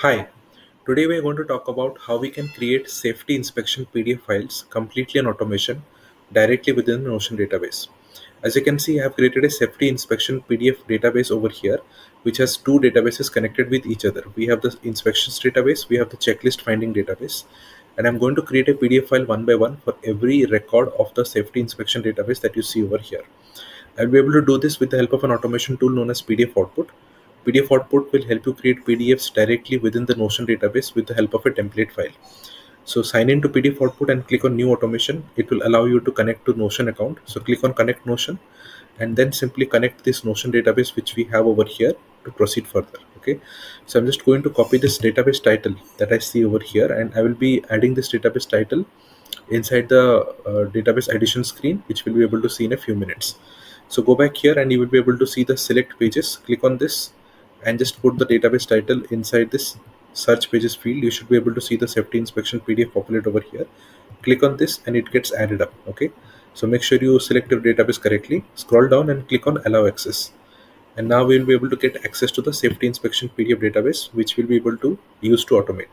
Hi, today we are going to talk about how we can create safety inspection PDF files completely on automation directly within the Notion database. As you can see, I have created a safety inspection PDF database over here, which has two databases connected with each other. We have the inspections database, we have the checklist finding database, and I'm going to create a PDF file one by one for every record of the safety inspection database that you see over here. I'll be able to do this with the help of an automation tool known as PDF Output. PDF Output will help you create PDFs directly within the Notion database with the help of a template file. So sign in to PDF Output and click on New Automation. It will allow you to connect to Notion account. So click on Connect Notion and then simply connect this Notion database which we have over here to proceed further. Okay. So I'm just going to copy this database title that I see over here, and I will be adding this database title inside the database addition screen, which we'll be able to see in a few minutes. So go back here and you will be able to see the select pages. Click on this and just put the database title inside this search pages field. You should be able to see the safety inspection PDF populate over here. Click on this and it gets added up. Okay. So make sure you select your database correctly. Scroll down and click on allow access. And now we'll be able to get access to the safety inspection PDF database, which we'll be able to use to automate.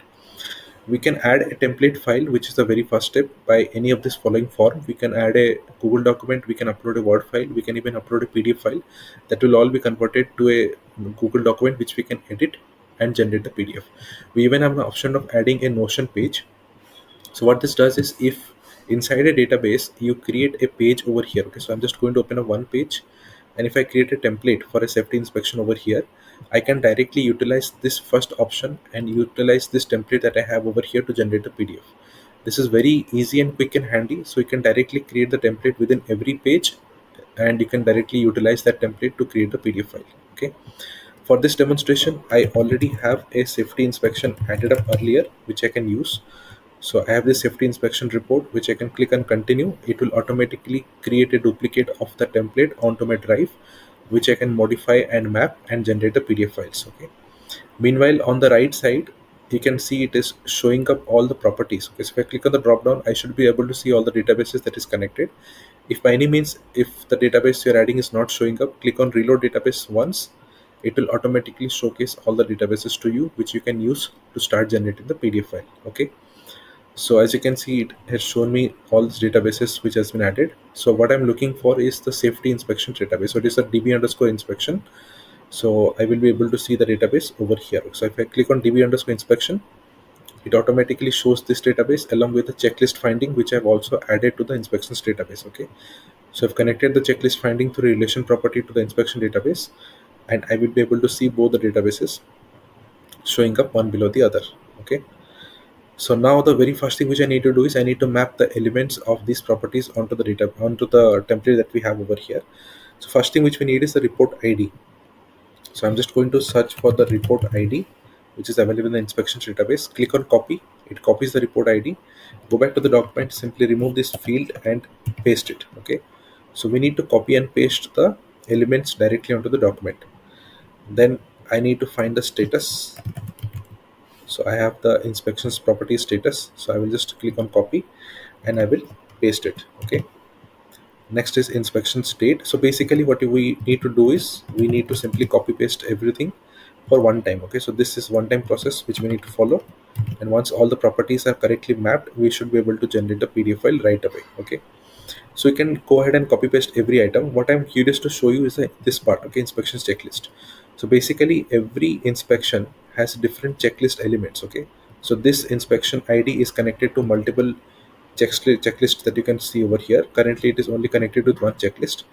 We can add a template file, which is the very first step, by any of this following form. We can add a Google document, we can upload a Word file, we can even upload a PDF file. That will all be converted to a Google document which we can edit and generate the PDF. We even have an option of adding a Notion page. So what this does is, if inside a database you create a page over here, okay, so I'm just going to open a one page, and if I create a template for a safety inspection over here, I can directly utilize this first option and utilize this template that I have over here to generate the PDF. This is very easy and quick and handy, so you can directly create the template within every page, and you can directly utilize that template to create the PDF file. Okay. For this demonstration, I already have a safety inspection added up earlier, which I can use. So I have this safety inspection report, which I can click on continue. It will automatically create a duplicate of the template onto my drive, which I can modify and map and generate the PDF files. Okay. Meanwhile, on the right side, you can see it is showing up all the properties. Okay. So if I click on the drop down, I should be able to see all the databases that is connected. If by any means, if the database you're adding is not showing up, click on reload database once. It will automatically showcase all the databases to you, which you can use to start generating the PDF file. Okay. So as you can see, it has shown me all these databases which has been added. So what I'm looking for is the safety inspection database. So it is a db underscore inspection. So I will be able to see the database over here. So if I click on db underscore inspection, it automatically shows this database along with the checklist finding, which I've also added to the inspections database. Okay. So I've connected the checklist finding through relation property to the inspection database, and I will be able to see both the databases showing up one below the other. Okay. So now the very first thing which I need to do is I need to map the elements of these properties onto the data, onto the template that we have over here. So first thing which we need is the report ID. So I'm just going to search for the report ID, which is available in the inspections database. Click on copy. It copies the report ID. Go back to the document, simply remove this field and paste it. Okay. So we need to copy and paste the elements directly onto the document. Then I need to find the status. So I have the inspections property status. So I will just click on copy and I will paste it. Okay. Next is inspections date. So basically what we need to do is we need to simply copy paste everything for one time. Okay. So this is one time process which we need to follow. And once all the properties are correctly mapped, we should be able to generate the PDF file right away. Okay. So you can go ahead and copy paste every item. What I'm curious to show you is this part. Okay. Inspections checklist. So basically every inspection has different checklist elements. Okay. So this inspection ID is connected to multiple checklist that you can see over here. Currently it is only connected with one checklist.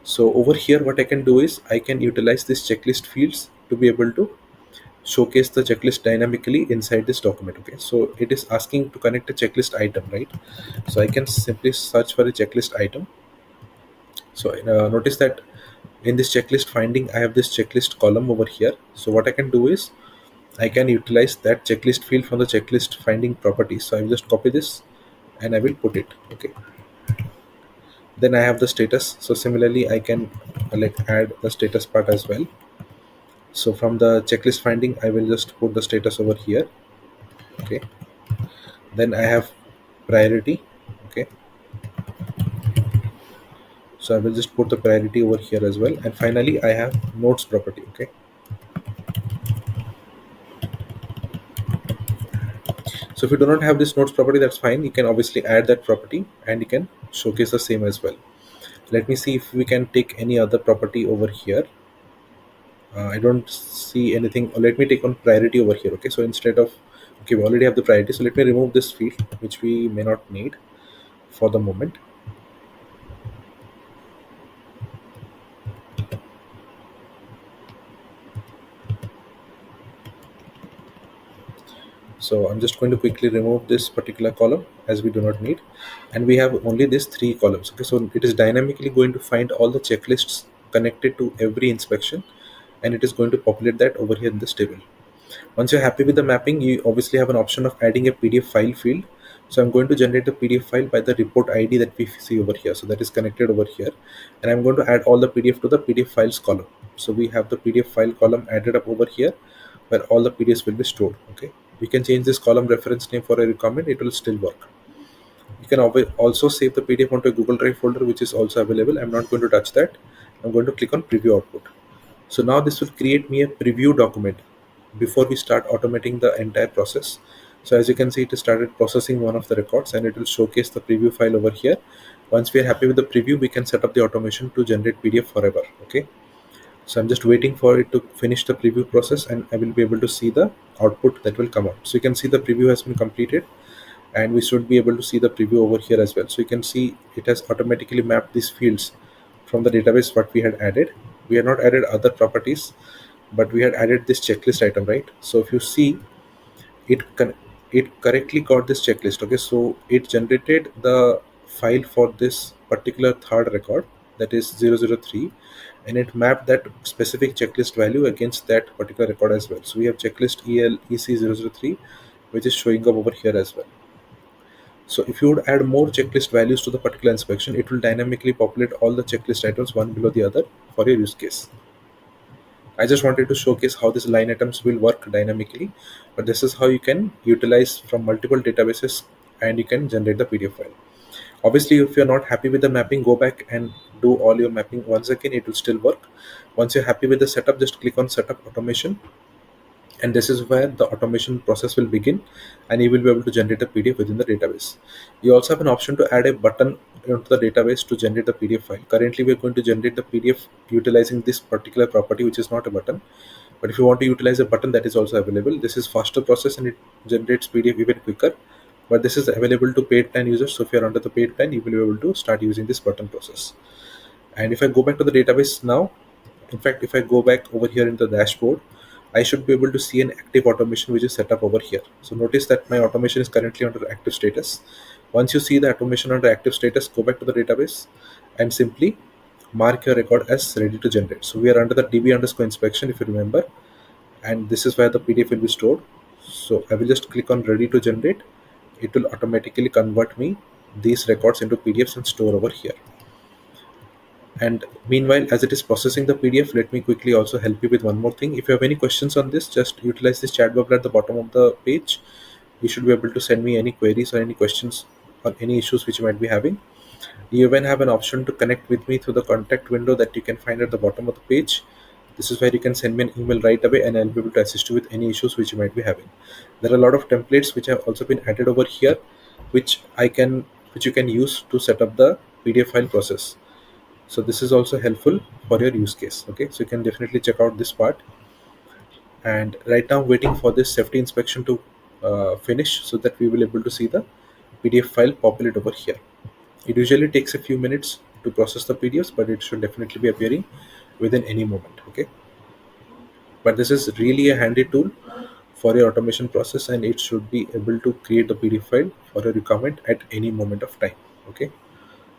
So over here what I can do is I can utilize this checklist fields to be able to showcase the checklist dynamically inside this document. Okay, so it is asking to connect a checklist item, right? So I can simply search for a checklist item. So notice that in this checklist finding I have this checklist column over here. So what I can do is I can utilize that checklist field from the checklist finding properties. So I will just copy this and I will put it. Okay, then I have the status. So similarly I can like add the status part as well. So from the checklist finding I will just put the status over here. Okay, then I have priority. Okay, so I will just put the priority over here as well. And finally I have notes property. Okay, So if you do not have this notes property, that's fine. You can obviously add that property and you can showcase the same as well. Let me see if we can take any other property over here. I don't see anything. Let me take on priority over here. Okay, so instead of, okay, we already have the priority, so let me remove this field which we may not need for the moment. So I'm just going to quickly remove this particular column as we do not need, and we have only these three columns. Okay, so it is dynamically going to find all the checklists connected to every inspection, and it is going to populate that over here in this table. Once you're happy with the mapping, you obviously have an option of adding a PDF file field. So I'm going to generate the PDF file by the report ID that we see over here. So that is connected over here. And I'm going to add all the PDF to the PDF files column. So we have the PDF file column added up over here where all the PDFs will be stored. Okay. We can change this column reference name for a requirement. It will still work. You can also save the PDF onto a Google Drive folder, which is also available. I'm not going to touch that. I'm going to click on preview output. So now this will create me a preview document before we start automating the entire process. So as you can see, it has started processing one of the records and it will showcase the preview file over here. Once we are happy with the preview, we can set up the automation to generate PDF forever. Okay. So I'm just waiting for it to finish the preview process and I will be able to see the output that will come out. So you can see the preview has been completed and we should be able to see the preview over here as well. So you can see it has automatically mapped these fields from the database what we had added. We had not added other properties, but we had added this checklist item, right? So if you see, it it correctly got this checklist. Okay, so it generated the file for this particular third record, that is 003, and it mapped that specific checklist value against that particular record as well. So we have checklist ELEC003, which is showing up over here as well. So if you would add more checklist values to the particular inspection, it will dynamically populate all the checklist items one below the other for your use case. I just wanted to showcase how these line items will work dynamically, but this is how you can utilize from multiple databases and you can generate the PDF file. Obviously, if you're not happy with the mapping, go back and do all your mapping once again. It will still work. Once you're happy with the setup, just click on setup automation, and this is where the automation process will begin, and you will be able to generate a PDF within the database. You also have an option to add a button into the database to generate the PDF file. Currently we're going to generate the PDF utilizing this particular property, which is not a button, but if you want to utilize a button, that is also available. This is faster process and it generates PDF even quicker, but this is available to paid plan users. So if you're under the paid plan, you will be able to start using this button process. And if I go back to the database now, in fact, if I go back over here in the dashboard, I should be able to see an active automation which is set up over here. So notice that my automation is currently under active status. Once you see the automation under active status, go back to the database and simply mark your record as ready to generate. So we are under the DB underscore inspection, if you remember, and this is where the PDF will be stored. So I will just click on ready to generate. It will automatically convert me these records into PDFs and store over here. And meanwhile, as it is processing the PDF, let me quickly also help you with one more thing. If you have any questions on this, just utilize this chat bubble at the bottom of the page. You should be able to send me any queries or any questions on any issues which you might be having. You even have an option to connect with me through the contact window that you can find at the bottom of the page. This is where you can send me an email right away and I'll be able to assist you with any issues which you might be having. There are a lot of templates which have also been added over here, which you can use to set up the PDF file process. So this is also helpful for your use case. Okay, so you can definitely check out this part. And right now I'm waiting for this safety inspection to finish so that we will able to see the PDF file populate over here. It usually takes a few minutes to process the PDFs, but it should definitely be appearing within any moment. Okay, but this is really a handy tool for your automation process, and it should be able to create a PDF file for a requirement at any moment of time. Okay,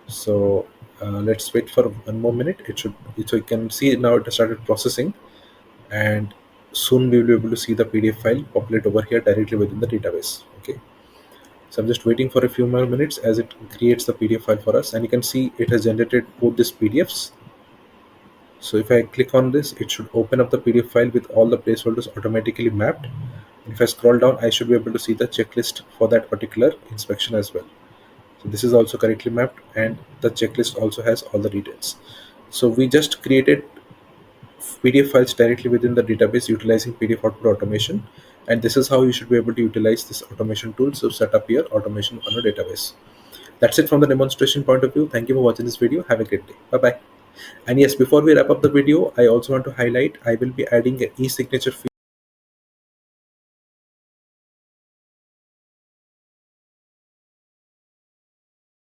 so let's wait for one more minute. It should, so you can see now it has started processing, and soon we will be able to see the PDF file populate over here directly within the database. Okay, so I'm just waiting for a few more minutes as it creates the PDF file for us, and you can see it has generated both these PDFs. So if I click on this, it should open up the PDF file with all the placeholders automatically mapped. If I scroll down, I should be able to see the checklist for that particular inspection as well. So this is also correctly mapped and the checklist also has all the details. So we just created PDF files directly within the database utilizing PDF output automation. And this is how you should be able to utilize this automation tool to set up your automation on a database. That's it from the demonstration point of view. Thank you for watching this video. Have a great day. Bye bye. And yes, before we wrap up the video, I also want to highlight I will be adding an e-signature